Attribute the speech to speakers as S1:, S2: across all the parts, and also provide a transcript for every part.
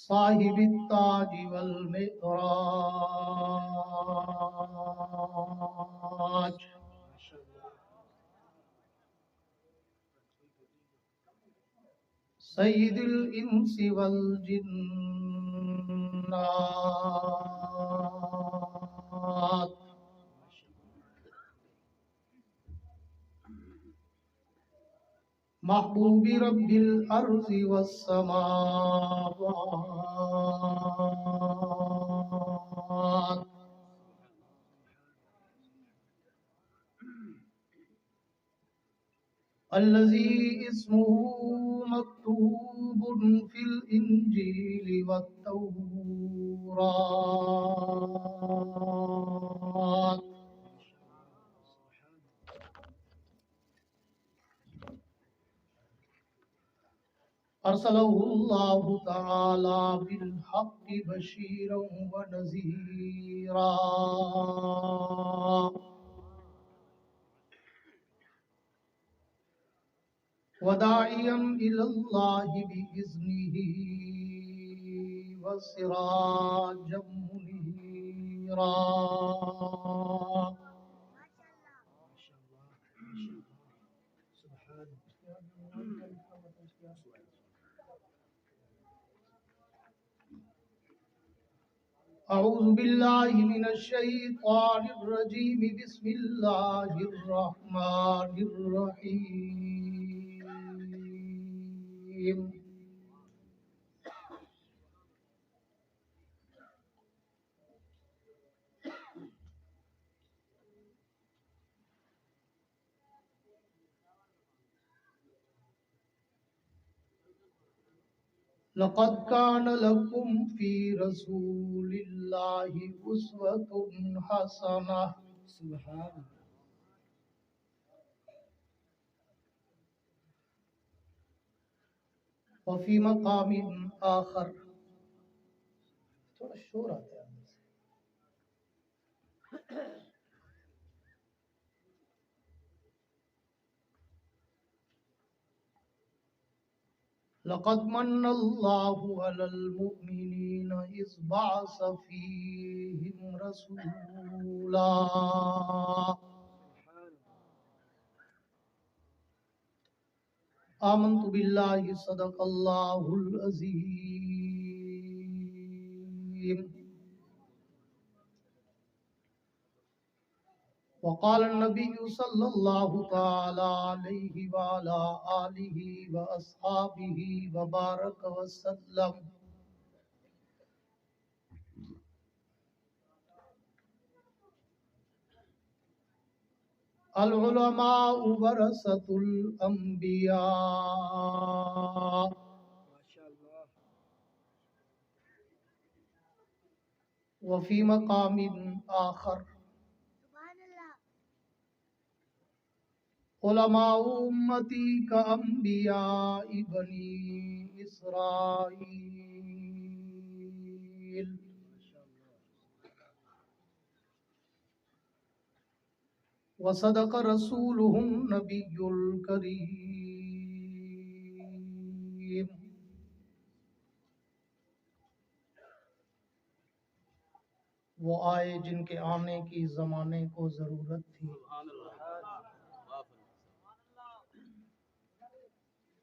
S1: صاحب التاج والمعراج سید الانس والجنات محبوب رب الارض والسماوات الذي اسمه مكتوب في الإنجيل والتوراة أرسله الله تعالى بالحق بشيرا ونذيرا وداعيا إلى الله بإذنه وسراجا منيرا أعوذ بالله من الشيطان الرجيم بسم الله الرحمن الرحيم لقد كان لكم في رسول الله أسوة حسنة سبحان وفي مقام آخر تھوڑا شور آتا ہے اندر سے لقد من الله على المؤمنين إذ بعث فيهم رسولا آمنت بالله صدق الله العظيم وقال النبي صلى الله تعالى عليه وعلى آله وأصحابه وبارك وسلم العلماء ورثة الأنبياء وفي مقام آخر علماء امتی کا انبیاء بنی اسرائیل وصدق رسولہ النبی الکریم وہ آئے جن کے آنے کی زمانے کو ضرورت تھی،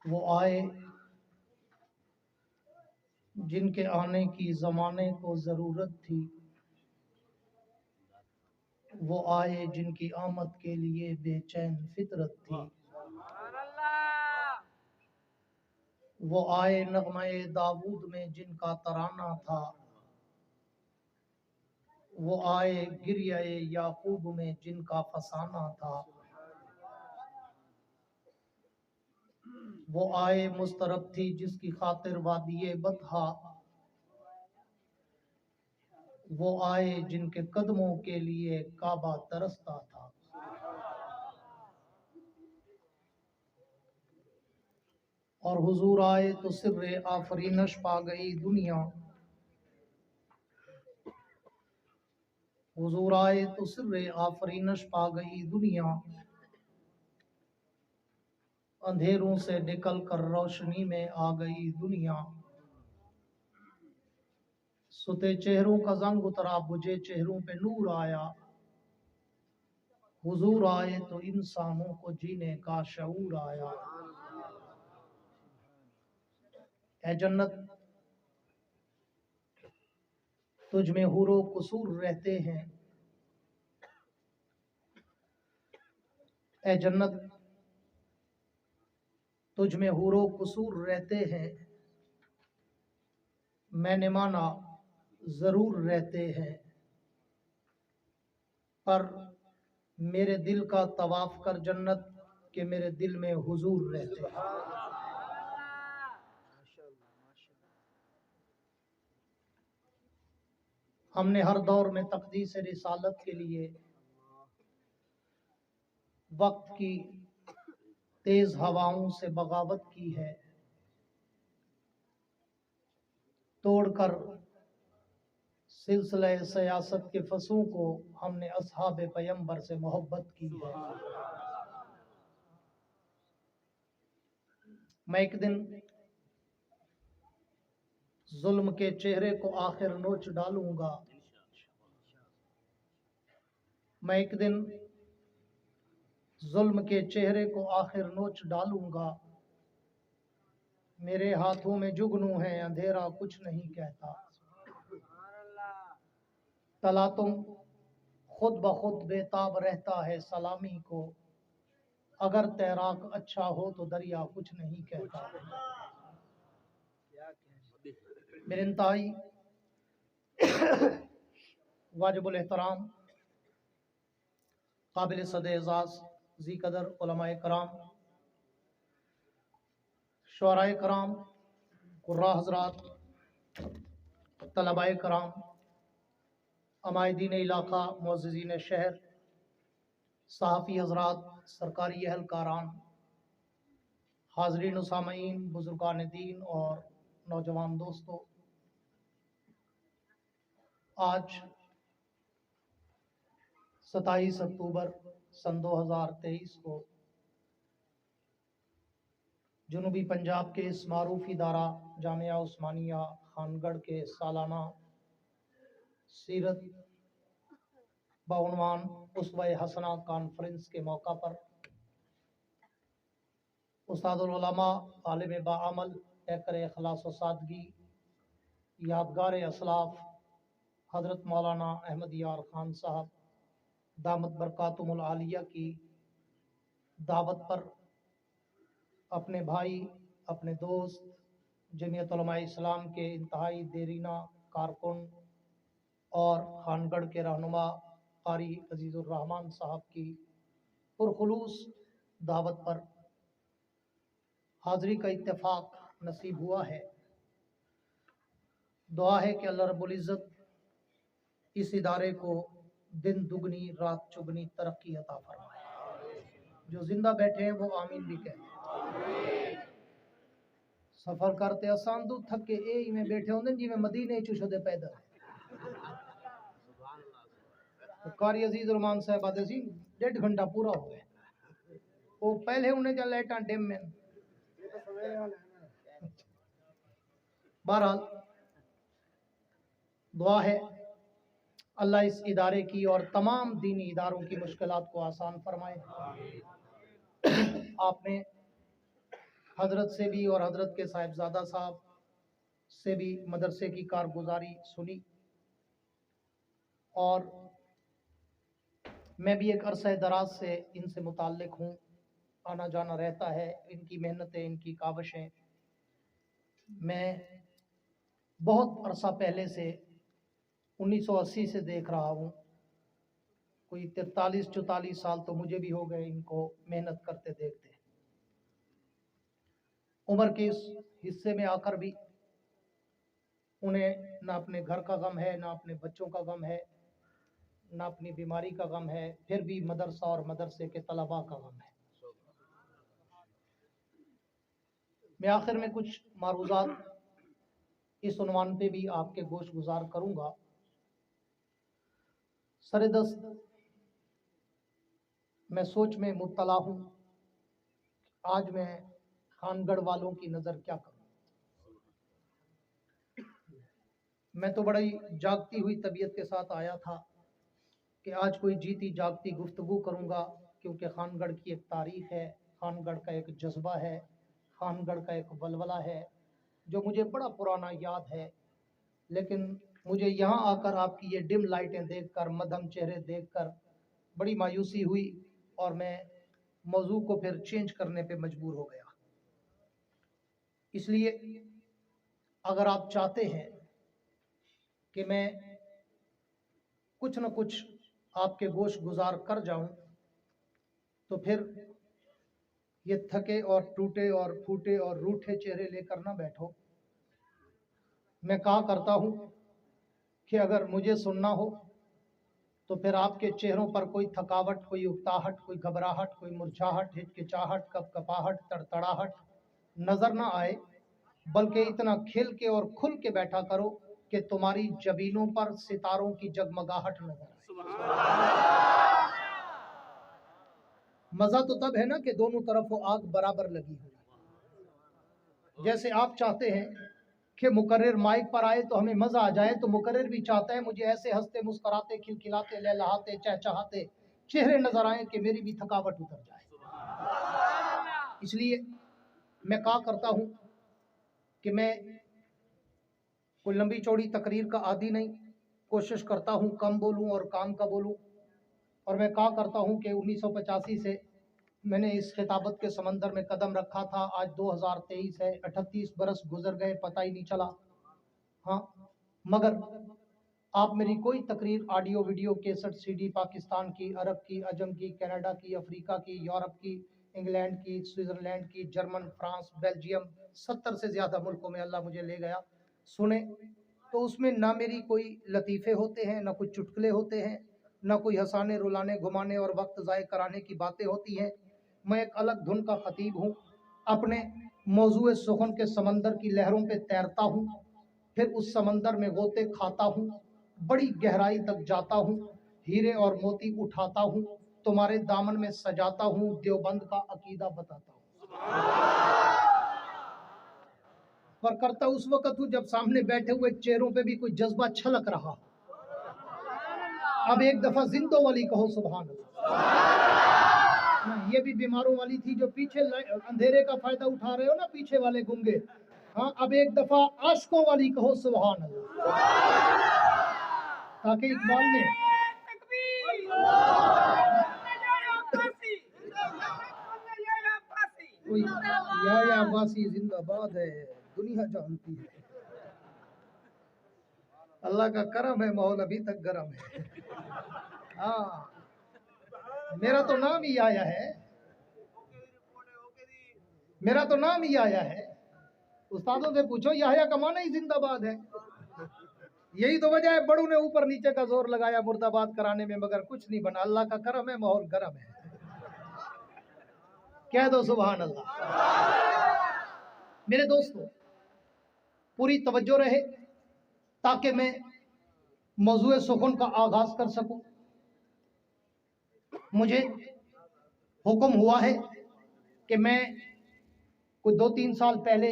S1: وہ آئے جن کے آنے کی زمانے کو ضرورت تھی، وہ آئے جن کی آمد کے لیے بے چین فطرت تھی، وہ آئے نغمہ داود میں جن کا ترانہ تھا، وہ آئے گریہ یعقوب میں جن کا فسانہ تھا، وہ آئے مسترب تھی جس کی خاطر وادی بطحا، وہ آئے جن کے قدموں کے لیے کعبہ ترستا تھا، اور حضور آئے تو سر آفرینش پا گئی دنیا، حضور آئے تو سر آفرینش پا گئی دنیا، اندھیروں سے نکل کر روشنی میں آ گئی دنیا، सुते चेहरों का जंग उतरा, बुझे चेहरों पे नूर आया, हुजूर आए तो इंसानों को जीने का शऊर आया। ए जन्नत तुझ में हुरो कुसूर रहते हैं, ए जन्नत तुझ में हुरो कुसूर रहते हैं, मैंने माना जरूर रहते हैं, पर मेरे दिल का तवाफ कर जन्नत के मेरे दिल में हुजूर रहते हैं। हमने हर दौर में तक़दीस रिसालत के लिए वक्त की तेज हवाओं से बगावत की है, तोड़कर सिलसिला सियासत के फसों को हमने असहाब पैगंबर से मोहब्बत की है। मैं एक दिन जुल्म के चेहरे को आखिर नोच डालूंगा, मैं एक दिन जुल्म के चेहरे को आखिर नोच डालूंगा, मेरे हाथों में जुगनू है, अंधेरा कुछ नहीं कहता, तलातुम खुद ब खुद बेताब रहता है सलामी को, अगर तैराक अच्छा हो तो दरिया कुछ नहीं कहता। मेरे इंतहाई वाजिबुल एहतराम काबिल सद एजाज जी कदर उलमाए कराम, शुअराए कराम, कुर्रा हजरात, तलबाए कराम, अमायदीन इलाका, मुअज़्ज़िज़ीन शहर, सहाफ़ी हजरात, सरकारी अहलकारान, हाज़रीन व सामईन, बुज़ुर्गान दीन और नौजवान दोस्तों, आज 27 अक्टूबर सन 2023 को जनूबी पंजाब के इस मारूफ इदारा जामिया उस्मानिया खानगढ़ के सालाना सीरत बाउनवान उसवा हसना कॉन्फ्रेंस के मौका पर उस्तादुल उलमा, आलिम बाअमल, एकर इखलास व सादगी, यादगार असलाफ हज़रत मौलाना अहमद यार खान साहब दामत बरकातुहुल आलिया की दावत पर अपने भाई, अपने दोस्त, जमीयत उलमा इस्लाम के इंतहाई देरीना कारकुन और खानगढ़ के रहनुमा कारी अजीज़ुर रहमान साहब की पुरखुलूस दावत पर हाज़री का इत्तेफाक नसीब हुआ है। दुआ है कि अल्लाह रब्बुल इज़्ज़त इस इदारे को दिन दुगनी रात चुगनी तरक्की अता फरमाए। जो जिंदा बैठे हैं वो आमीन भी कहें। सफर करते आसान दूर थक के ए में बैठे होंगे जिवें मदीने च छुदे पैदल तो कारी अजीज रहमान साहब आते सी 1.5 घंटा पूरा हो गया, वो पहले उन्हें जा लाइटां डिम में। बहरहाल दुआ है अल्लाह इस इदारे की और तमाम दीनी इदारों की मुश्किलात को आसान फरमाए। आपने हजरत से भी और हजरत के साहिबजादा साहब से भी मदरसे की कारगुजारी सुनी, और मैं भी एक अरसा दराज से इनसे मुताल्लिक हूँ, आना जाना रहता है, इनकी मेहनतें, इनकी काविशें मैं बहुत अरसा पहले से 1980 से देख रहा हूँ। कोई 43-44 साल तो मुझे भी हो गए इनको मेहनत करते देखते। उम्र के इस हिस्से में आकर भी उन्हें ना अपने घर का गम है, ना अपने बच्चों का गम है, ना अपनी बीमारी का गम है, फिर भी मदरसा और मदरसे के तलबा का गम है। मैं आखिर में कुछ मारूज़ात इस उन्वान पे भी आपके गोश गुजार करूँगा। सरेदस्त मैं सोच में मुब्तला हूँ, आज मैं खानगढ़ वालों की नज़र क्या करूँ। मैं तो बड़ी जागती हुई तबीयत के साथ आया था कि आज कोई जीती जागती गुफ्तगू करूँगा, क्योंकि खानगढ़ की एक तारीख है, खानगढ़ का एक जज्बा है, खानगढ़ का एक वलवला है जो मुझे बड़ा पुराना याद है। लेकिन मुझे यहाँ आकर आपकी ये डिम लाइटें देखकर, मध्यम चेहरे देखकर बड़ी मायूसी हुई और मैं मौजू को फिर चेंज करने पे मजबूर हो गया। इसलिए अगर आप चाहते हैं कि मैं कुछ न कुछ आपके गोश गुजार कर जाऊं, तो फिर ये थके और टूटे और फूटे और रूठे चेहरे लेकर ना बैठो। मैं कहा करता हूं कि अगर मुझे सुनना हो तो फिर आपके चेहरों पर कोई थकावट, कोई उकताहट, कोई घबराहट, कोई मुरझाहट, हिचकिचाहट, कपकपाहट, तड़तड़ाहट नजर ना आए, बल्कि इतना खिल के और खुल के बैठा करो कि तुम्हारी जबीनों पर सितारों की जगमगाहट नजर आए। मजा तो तब है ना कि दोनों तरफ वो आग बराबर लगी हो। जैसे आप चाहते हैं कि मुकर्रिर माइक पर आए तो हमें मजा आ जाए, तो मुकर्रिर भी चाहता है मुझे ऐसे हंसते मुस्कुराते खिलखिलाते लहलहाते चहचहाते चेहरे नजर आए कि मेरी भी थकावट उतर जाए। इसलिए मैं कहा करता हूं कि मैं कोई लंबी चौड़ी तकरीर का आदी नहीं, कोशिश करता हूं कम बोलूं और काम का बोलूं। और मैं कहा करता हूं कि 1985 से मैंने इस खिताबत के समंदर में कदम रखा था। आज 2023 है, 38 बरस गुजर गए, पता ही नहीं चला। हाँ, मगर आप मेरी कोई तकरीर audio video cassette CD Pakistan की, अरब की, अजम की, कनाडा की, अफ्रीका की, यूरोप की, इंग्लैंड की, स्विट्जरलैंड की, जर्मन, फ्रांस, बेल्जियम, 70 से ज़्यादा मुल्कों में अल्लाह मुझे ले गया, सुने, तो उसमें ना मेरी कोई लतीफ़े होते हैं, ना कुछ चुटकुले होते हैं, ना कोई हंसाने रुलाने घुमाने और वक्त ज़ाय कराने की बातें होती हैं। मैं एक अलग धुन का खतीब हूँ, अपने मौजूए सुखन के समंदर की लहरों पे तैरता हूँ, फिर उस समंदर में गोते खाता हूँ, बड़ी गहराई तक जाता हूँ, हीरे और मोती उठाता हूँ, तुम्हारे दामन में सजाता हूँ, देवबंद का अकीदा बताता हूँ। पर करता उस वक्त हूँ जब सामने बैठे हुए चेहरों पे भी कोई जज्बा छलक रहा। अब एक दफा जिंदों वाली कहो सुभान अल्लाह। ये भी बीमारों वाली थी जो पीछे अंधेरे का फायदा उठा रहे हो ना, पीछे वाले गुंगे। हाँ, अब एक दफा आशिकों वाली कहो सुभान अल्लाह, ताकि इकबाल ने या अब्बासी जिंदाबाद है, दुनिया जानती है। अल्लाह का करम है, माहौल अभी तक गर्म है। हाँ, मेरा तो नाम ही आया है, मेरा तो नाम ही आया है। उस्तादों से पूछो, याह्या का माना ही जिंदाबाद है। यही तो वजह है बड़ों ने ऊपर नीचे का जोर लगाया मुर्दाबाद कराने में, मगर कुछ नहीं बना। अल्लाह का करम है, माहौल गर्म है। कह दो सुभान अल्लाह। मेरे दोस्तों, पूरी तवज्जो रहे ताकि मैं मौजूए सुखन का आगाज कर सकूं। मुझे हुक्म हुआ है कि मैं कोई 2-3 साल पहले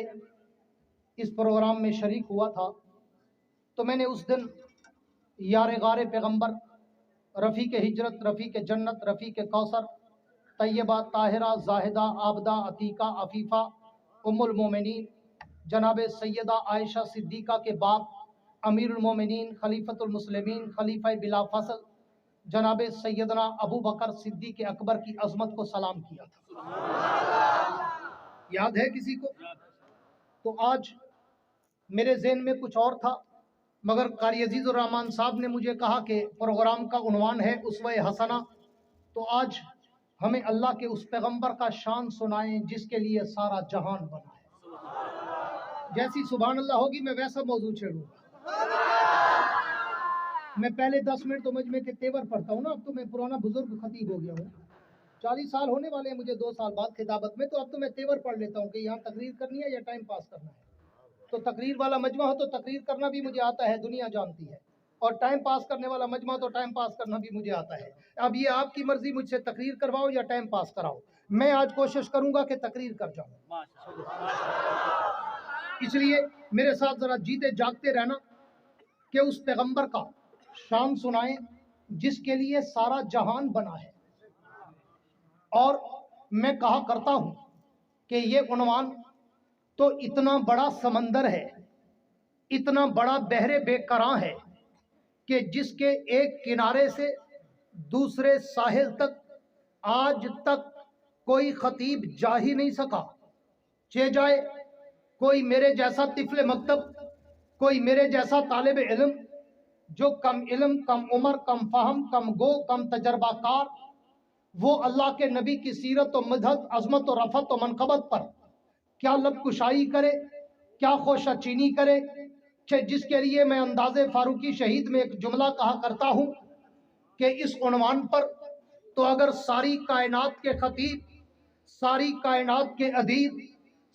S1: इस प्रोग्राम में शरीक हुआ था, तो मैंने उस दिन यार गारे पैगंबर, रफ़ी के हिजरत, रफ़ी के जन्नत, रफ़ी के कौसर, तैयबा, ताहिरा, जाहिदा, आबदा, अतीका, अफीफ़ा, उम्मुल मोमिनीन जनाब सैयदा आयशा सिद्दीक़ा के बाप अमीरुल मोमिनीन खलीफतुल मुस्लिमीन खलीफा बिला फसल जनाब सैयदना अबू बकर सिद्दीक़ अकबर की अजमत को सलाम किया था। याद है किसी को? तो आज मेरे ज़हन में कुछ और था, मगर कारी अजीज़ुर रहमान साहब ने मुझे कहा कि प्रोग्राम का उन्वान है उसवे हसना, तो आज हमें अल्लाह के उस पैगंबर का शान सुनाएं जिसके लिए सारा जहान बना है। जैसी सुभान अल्लाह होगी मैं वैसा मौजू छेड़ूंगा। मैं पहले 10 मिनट तो मजमे के तेवर पढ़ता हूँ ना, अब तो मैं पुराना बुजुर्ग खतीब हो गया हूँ, 40 साल होने वाले हैं मुझे 2 साल बाद खिताबत में, तो अब तो मैं तेवर पढ़ लेता हूँ कि यहाँ तकरीर करनी है या टाइम पास करना है। तो तकरीर वाला मजमा हो तो तकरीर करना भी मुझे आता है, दुनिया जानती है, और टाइम पास करने वाला मजमा तो टाइम पास करना भी मुझे आता है। अब ये आपकी मर्जी, मुझसे तकरीर करवाओ या टाइम पास कराओ। मैं आज कोशिश करूंगा कि तकरीर कर जाऊं, इसलिए मेरे साथ जरा जीते जागते रहना। کہ اس پیغمبر کا شان سنائیں جس کے لیے سارا جہان بنا ہے. اور میں کہا کرتا ہوں کہ یہ عنوان تو اتنا بڑا سمندر ہے، اتنا بڑا بحر بے کراں ہے کہ جس کے ایک کنارے سے دوسرے ساحل تک آج تک کوئی خطیب جا ہی نہیں سکا. چہ جائے کوئی میرے جیسا طفل مکتب، کوئی میرے جیسا طالب علم جو کم علم، کم عمر، کم فہم، کم گو، کم تجربہ کار، وہ اللہ کے نبی کی سیرت و مدحت، عظمت و رفعت و منقبت پر کیا لب کشائی کرے، کیا خوشہ چینی کرے، کہ جس کے لیے میں انداز فاروقی شہید میں ایک جملہ کہا کرتا ہوں کہ اس عنوان پر تو اگر ساری کائنات کے خطیب، ساری کائنات کے ادیب،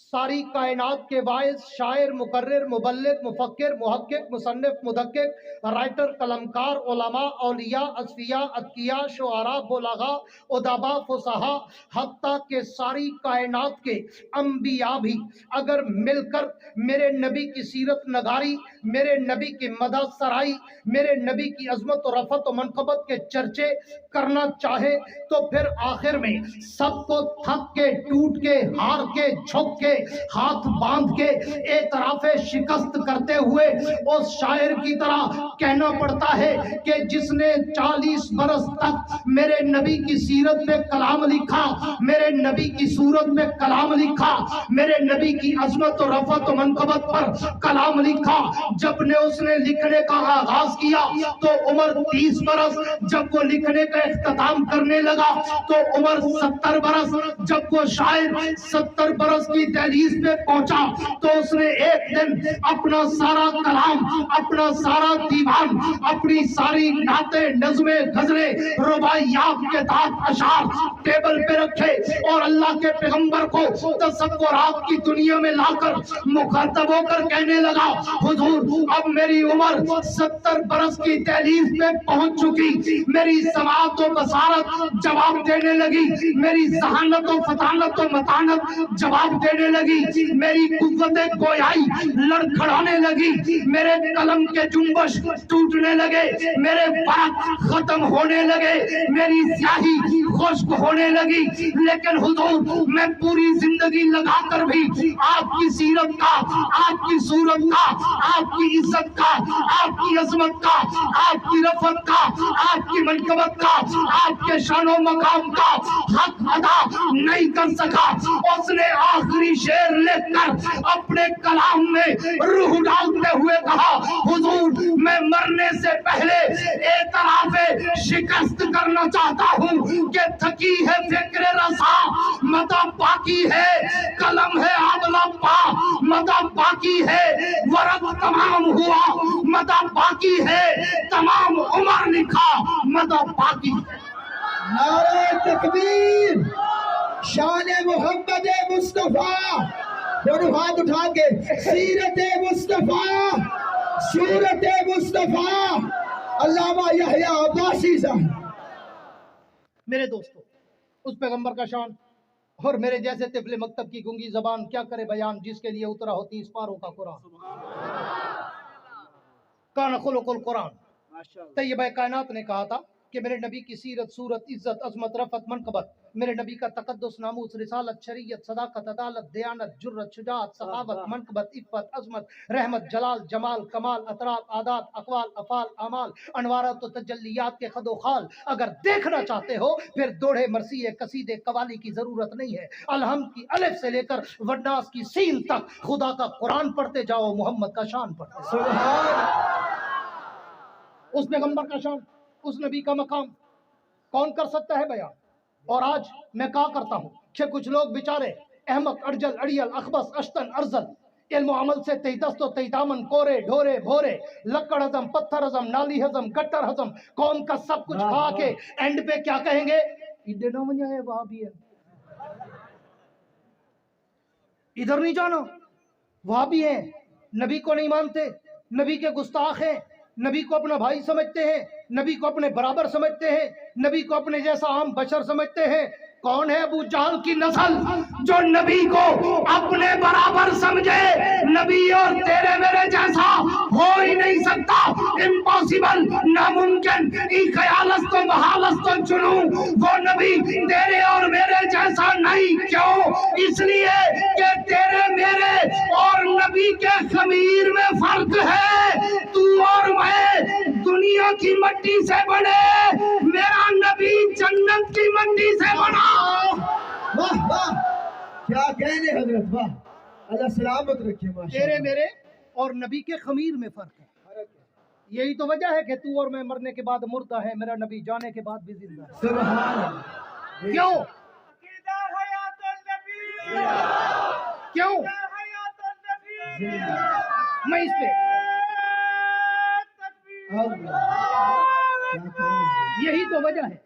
S1: ساری کائنات کے واعظ، شاعر، مقرر، مبلغ، مفکر، محقق، مصنف، مدقق، رائٹر، قلمکار، علماء، اولیاء، اصفیاء، اتقیاء، شعراء، بلغاء، ادباء، فصحاء، حتیٰ کہ ساری کائنات کے انبیاء بھی اگر مل کر میرے نبی کی سیرت نگاری، میرے نبی کی مدح سرائی، میرے نبی کی عظمت و رفعت و منقبت کے چرچے کرنا چاہے تو پھر آخر میں سب کو تھک کے، ٹوٹ کے، ہار کے، جھک کے، ہاتھ باندھ کے اعتراف شکست کرتے ہوئے اس شاعر کی طرح کہنا پڑتا ہے کہ جس نے 40 برس تک میرے نبی کی سیرت میں کلام لکھا، میرے نبی کی صورت میں کلام لکھا، میرے نبی کی عظمت و رفعت و منقبت پر کلام لکھا، جب نے اس نے لکھنے کا آغاز کیا تو عمر 30 برس، جب وہ لکھنے کا اختتام کرنے لگا تو عمر 70 برس، جب وہ شاعر 70 برس کی دہلیز پہ پہنچا تو اس نے ایک دن اپنا سارا کلام، اپنا سارا دیوان، اپنی ساری نعتیں، نظمیں، غزلیں، رباعیات، کتاب، اشعار ٹیبل پہ رکھے اور اللہ کے پیغمبر کو تصورات کی دنیا میں لا کر مخاطب ہو کر کہنے لگا، حضور اب میری عمر 70 برس کی دہلیز پہ پہنچ چکی، میری سماعت و بصارت جواب دینے لگی، میری ذہانت و فطانت و متانت جواب دینے لگی، میری قوت گویائی لڑکھڑانے لگی، میرے قلم کے جنبش ٹوٹنے لگے، میرے بات ختم ہونے لگے، میری سیاہی خشک ہونے لگی، لیکن حضور میں پوری زندگی لگا کر بھی آپ کی سیرت کا، آپ کی صورت کا، آپ کی عزت کا، آپ کی عظمت کا، آپ کی رفعت کا، آپ کی منقبت کا، آپ کے شان و مقام کا حق ادا نہیں کر سکا. اس نے آخری شعر لکھ کر اپنے کلام میں روح ڈالتے ہوئے کہا، حضور میں مرنے سے پہلے اعتراف شکست کرنا چاہتا ہوں کہ تھکی ہے فکر رسا، مدح باقی ہے، قلم ہے عدلہ پا، مدح باقی ہے، ورق تمام ہوا، مدح باقی ہے، تمام عمر لکھا، مدح باقی ہے.
S2: نعرہ تکبیر، شان محمد مصطفیٰ، دونوں ہاتھ اٹھا کے سیرت مصطفیٰ، سورت مصطفیٰ. علامہ یحییٰ عباسی صاحب.
S1: میرے دوستو، اس پیغمبر کا شان اور میرے جیسے طفل مکتب کی گنگی زبان کیا کرے بیان جس کے لیے اترا ہو 30 پاروں کا قرآن. کان خلق القرآن. طیبہ کائنات نے کہا تھا کہ میرے نبی کی سیرت، صورت، عزت، عظمت، رفعت، منقبت، میرے نبی کا تقدس، ناموس، رسالت، شریعت، صداقت، عدالت، دیانت، جرت، شجاعت، سخاوت، منقبت، عفت، عظمت، رحمت، جلال، جمال، کمال، اطراف، عادات، اقوال، افعال، اعمال، انوارات و تجلیات کے خد و خال اگر دیکھنا چاہتے ہو پھر دوڑے مرثی قصیدے قوالی کی ضرورت نہیں ہے. الحمد کی الف سے لے کر والناس کی سین تک خدا کا قرآن پڑھتے جاؤ، محمد کا شان پڑھتے جاؤ. اس پیغمبر کا شان، اس نبی کا مقام کون کر سکتا ہے بیان؟ اور آج میں کہا کرتا ہوں کہ کچھ لوگ بیچارے احمق، ارجل، اڑیل، اخبص، اشتن، ارزل، علم و عمل سے تہی دست و تہی دامن، کورے ڈھورے بھورے، لکڑ ہضم، پتھر ہضم، نالی ہضم، گٹر ہضم، قوم کا سب کچھ کھا کے اینڈ پہ کیا کہیں گے؟ ادھر نہ منیا ہے، وہاں بھی ہے، ادھر نہیں جانا، وہاں بھی ہے. نبی کو نہیں مانتے، نبی کے گستاخ ہیں، نبی کو اپنا بھائی سمجھتے ہیں، نبی کو اپنے برابر سمجھتے ہیں، نبی کو اپنے جیسا عام بشر سمجھتے ہیں. कौन है अबू जहल की नस्ल जो नबी को अपने बराबर समझे? नबी और तेरे मेरे जैसा हो ही नहीं सकता, इम्पॉसिबल, नामुमकिन। ई ख्यालस तो महालस तो चुनू, वो नबी तेरे और मेरे जैसा नहीं। क्यों? इसलिए कि तेरे मेरे और नबी के खमीर में फर्क है। तू और मैं दुनिया की मट्टी से बने, मेरा नबी जन्नत की मट्टी से बना।
S2: वाह वाह, क्या कहने हजरत, वाह, अल्लाह सलामत रखे। माशाअल्लाह।
S1: तेरे मेरे और नबी के खमीर में फर्क है। यही तो वजह है कि तू और मैं मरने के बाद मुर्दा है, मेरा नबी जाने के बाद भी जिंदा है।
S2: सुभान अल्लाह।
S1: क्यों? क्यों? मैं इस पे यही तो वजह है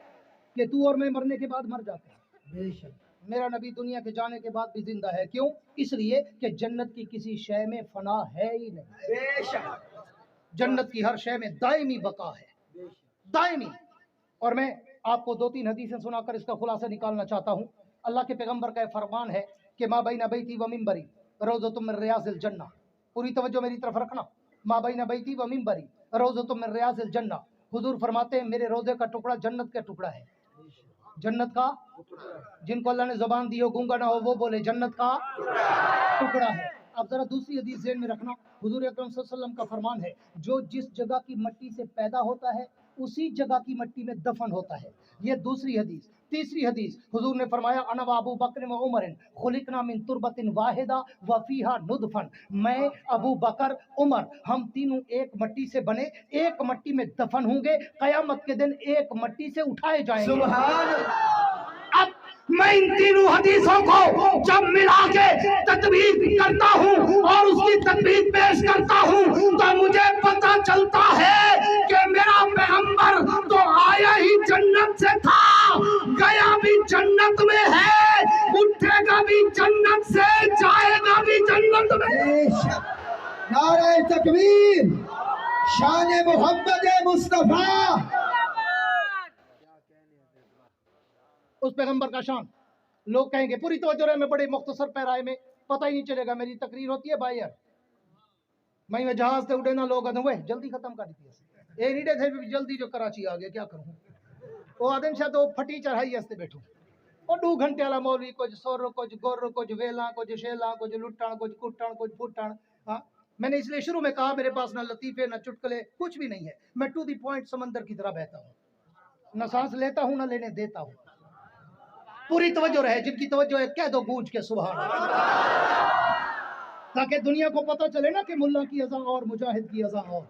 S1: कि तू और मैं मरने के बाद मर जाते हैं।
S2: बेशक,
S1: मेरा नबी दुनिया के जाने के बाद भी जिंदा है। क्यों? इसलिए कि जन्नत की किसी शय में फना है ही नहीं।
S2: बेशक,
S1: जन्नत की हर शय में दायमी बका है, दायमी। और मैं आपको 2-3 हदीसें सुनाकर इसका खुलासा निकालना चाहता हूँ। अल्लाह के पैगंबर का फरमान है कि मा बैना बैती व मिंबरी रौज़तुम मिन रियाज़िल जन्नह। पूरी तवज्जो मेरी तरफ रखना। मा बैना बैती व मिंबरी रौज़तुम मिन रियाज़िल जन्नह। हुजूर फरमाते हैं मेरे रोज़े का टुकड़ा जन्नत का टुकड़ा है। जन्नत का, जिनको अल्लाह ने ज़ुबान दी हो, गूंगा ना हो, वो बोले जन्नत का टुकड़ा है। अब जरा दूसरी हदीस ज़हन में रखना। हुजूर अकरम सल्लल्लाहु अलैहि वसल्लम का फरमान है, जो जिस जगह की मिट्टी से पैदा होता है उसी जगह की मिट्टी में दफन होता है। ये दूसरी हदीस। तीसरी हदीस, हुजूर ने फरमाया अना व अबू बकर व उमर खुलिकना मिन तुरबतिन वाहिदा व फीहा नुदफन। मैं, अबू बकर, उमर, हम तीनों एक मिट्टी से बने, एक मिट्टी में दफन होंगे, कयामत के दिन एक मिट्टी से उठाए जाएंगे।
S2: सुभान।
S1: अब मैं इन तीनों हदीसों को जब मिला के तदबीर करता हूँ और उसकी तदबीर पेश करता हूँ तो मुझे पता चलता है कि मेरा पैगंबर तो आया ही जन्नत से था, गया भी जन्नत में है, उठेगा भी जन्नत से, जाएगा भी जन्नत में।
S2: बेशक, नारे तकबीर, शान मोहम्मद मुस्तफा।
S1: उस पैगंबर का शान। लोग कहेंगे पूरी तवज्जो रहे, मैं बड़े मुख्तसर पैराए में पता ही नहीं चलेगा, मेरी तकरीर होती है बाहर, मैं जहाज से उड़े ना, लोग हुए जल्दी खत्म कर दी ये नीडे थे जल्दी जो कराची आ गया, क्या करूँ। वो आदम शायद वो फटी चढ़ाई हंसते बैठो और 2 घंटे वाला मौलवी, कुछ सोर, कुछ गोर, कुछ वेला, कुछ शेला, कुछ लुट्टण, कुछ कुट्टण, कुछ फुट्टण। हाँ, मैंने इसलिए शुरू में कहा मेरे पास ना लतीफे ना चुटकले कुछ भी नहीं है, मैं टू दी पॉइंट समंदर की तरह बहता हूँ, न सांस लेता हूँ न लेने देता हूँ। पूरी तवज्जो रहे, जिनकी तवज्जो है कह दो गूंज के सुभान अल्लाह, ताकि दुनिया को पता चले ना कि मुल्ला की अज़ा और मुजाहिद की अज़ा और,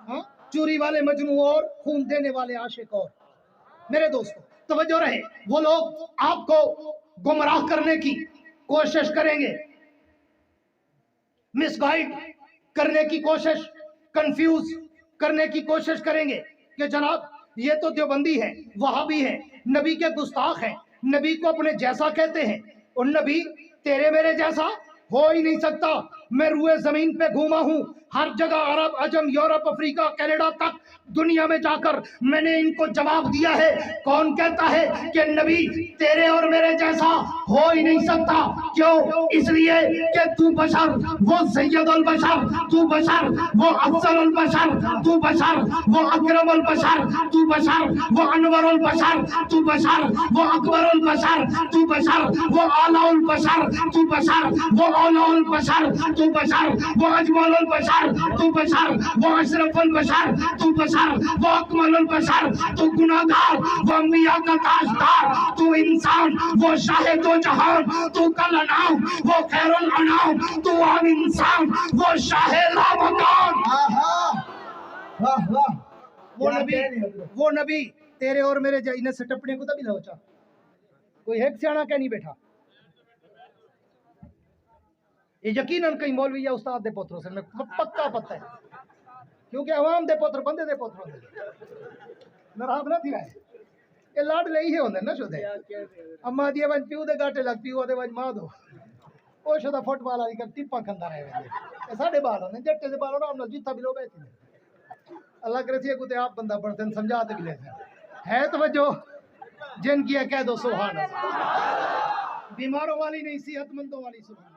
S1: हाँ, चोरी वाले मजनू और खून देने वाले आशिक और। मेरे दोस्तों तवज्जो रहे, वो लोग आपको गुमराह करने की कोशिश करेंगे, मिसगाइड करने की कोशिश, कंफ्यूज करने की कोशिश करेंगे कि जनाब ये तो देवबंदी है, वहाबी है, नबी के गुस्ताख हैं, नबी को अपने जैसा कहते हैं, और नबी तेरे मेरे जैसा हो ही नहीं सकता। मैं रुए जमीन पे घूमा हूँ, हर जगह, अरब, अजम, यूरोप, अफ्रीका, कनाडा तक दुनिया में जाकर मैंने इनको जवाब दिया है। कौन कहता है कि नबी तेरे और मेरे जैसा हो ही नहीं सकता? क्यों? इसलिए कि तू बशर, वो सैयदुल बशर, तू बशर, वो अफजलुल बशर, तू बशर, वो अकरमुल बशर, तू बशर, वो अनवरुल बशर, तू बशर, वो अकबरुल बशर, तू बशर, वो आलाउल बशर, तू बशर, वो औलाउल बशर, तू बशर, वो अजमलुल बशर, तू बशर, वो अशरफुल बशर, तू बशर, वो अकमलुल बशर, तू गुनाहगार, वो अंबिया का ताजदार, तू इंसान, वो शाहिदो जहान, तू कल अनाम, वो खैरुल अनाम, तू आम इंसान, वो शाहे लामकान।
S2: वाह वाह,
S1: वो नबी तेरे और मेरे इन्हें से टपने को तभी लोचा, कोई है सियाना क्या नहीं बैठा। ये यकीनन कहीं मौलवी या उस्ताद दे पुत्रों से मैं पक्का पता है, क्योंकि अवाम दे पुत्र बंदे दे पुत्र होंगे, नाराज ना थी रहे, ये लाड ले ही होंगे ना शुदे, अम्मा दिए वन प्यू दे गाटे लग प्यू दे वन मां दो, ओ शुदा फुटबॉल वाली का टिप्पा खंदा रहे ये साढ़े बाल होने जट्टे से बाल होना हम जितना भी लो बैठे अल्लाह करे थी कुते आप बंदा पढ़ते समझाते भी लेते है तवज्जो جن کی کہہ دو سبحان اللہ، بیماروں والی نہیں صحت مندوں والی سبحان اللہ۔